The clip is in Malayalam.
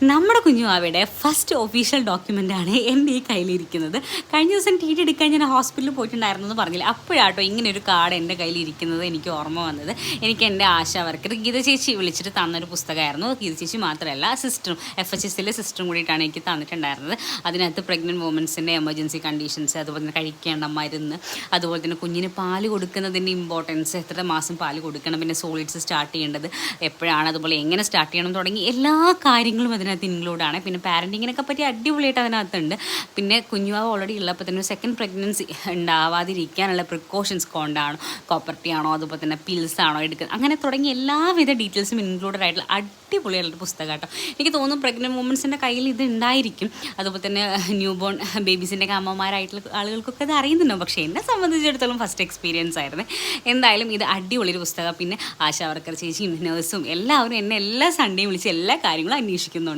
നമ്മുടെ കുഞ്ഞുവാവയുടെ ഫസ്റ്റ് ഒഫീഷ്യൽ ഡോക്യുമെൻ്റാണ് എൻ്റെ ഈ കയ്യിലിരിക്കുന്നത്. കഴിഞ്ഞ ദിവസം ടി ടി എടുക്കാൻ ഞാൻ ഹോസ്പിറ്റലിൽ പോയിട്ടുണ്ടായിരുന്നു എന്ന് പറഞ്ഞില്ല, അപ്പോഴാട്ടോ ഇങ്ങനെ ഒരു കാർഡ് എൻ്റെ കയ്യിലിരിക്കുന്നത് എനിക്ക് ഓർമ്മ വന്നത്. എനിക്ക് എൻ്റെ ആശാ വർക്കർ ഗീത ചേച്ചി വിളിച്ചിട്ട് തന്നൊരു പുസ്തകമായിരുന്നു. ഗീത ചേച്ചി മാത്രമല്ല, സിസ്റ്ററും FHSലെ സിസ്റ്ററും കൂടിയിട്ടാണ് എനിക്ക് തന്നിട്ടുണ്ടായിരുന്നത്. അതിനകത്ത് പ്രഗ്നൻറ്റ് വുമൻസിൻ്റെ എമർജൻസി കണ്ടീഷൻസ്, അതുപോലെ തന്നെ കഴിക്കേണ്ട മരുന്ന്, അതുപോലെ തന്നെ കുഞ്ഞിന് പാല് കൊടുക്കുന്നതിൻ്റെ ഇമ്പോർട്ടൻസ്, എത്ര മാസം പാല് കൊടുക്കണം, പിന്നെ സോളിഡ്സ് സ്റ്റാർട്ട് ചെയ്യേണ്ടത് എപ്പോഴാണ്, അതുപോലെ എങ്ങനെ സ്റ്റാർട്ട് ചെയ്യണം തുടങ്ങി എല്ലാ കാര്യങ്ങളും അതിനകത്ത് ഇൻക്ലൂഡാണ്. പിന്നെ പാരൻറ്റിങ്ങിനൊക്കെ പറ്റി അടിപൊളിയായിട്ട് അതിനകത്തുണ്ട്. പിന്നെ കുഞ്ഞുവാവ് ഓൾറെഡി ഉള്ളപ്പോൾ തന്നെ ഒരു സെക്കൻഡ് പ്രഗ്നൻസി ഉണ്ടാവാതിരിക്കാനുള്ള പ്രിക്കോഷൻസ് കൊണ്ടാണോ, കോപ്പർട്ടി ആണോ, അതുപോലെ തന്നെ പിൽസ് ആണോ എടുക്കുന്നത്, അങ്ങനെ തുടങ്ങി എല്ലാവിധ ഡീറ്റെയിൽസും ഇൻക്ലൂഡഡ് ആയിട്ടുള്ള അടിപൊളിയായിട്ടുള്ള പുസ്തകം കേട്ടോ. എനിക്ക് തോന്നുന്നു പ്രഗ്നൻറ്റ് വുമൻസിൻ്റെ കയ്യിൽ ഇത് ഉണ്ടായിരിക്കും. അതുപോലെ തന്നെ ന്യൂ ബോൺ ബേബീസിൻ്റെ അമ്മമാരായിട്ടുള്ള ആളുകൾക്കൊക്കെ അത് അറിയുന്നുണ്ടോ, പക്ഷേ എന്നെ സംബന്ധിച്ചിടത്തോളം ഫസ്റ്റ് എക്സ്പീരിയൻസ് ആയിരുന്നു. എന്തായാലും ഇത് അടിപൊളിയൊരു പുസ്തകം. പിന്നെ ആശാ വർക്കർ ചേച്ചിയും നേഴ്സും എല്ലാവരും എന്നെ എല്ലാ സൺഡേയും വിളിച്ച് എല്ലാ കാര്യങ്ങളും അന്വേഷിക്കുന്നുണ്ട്.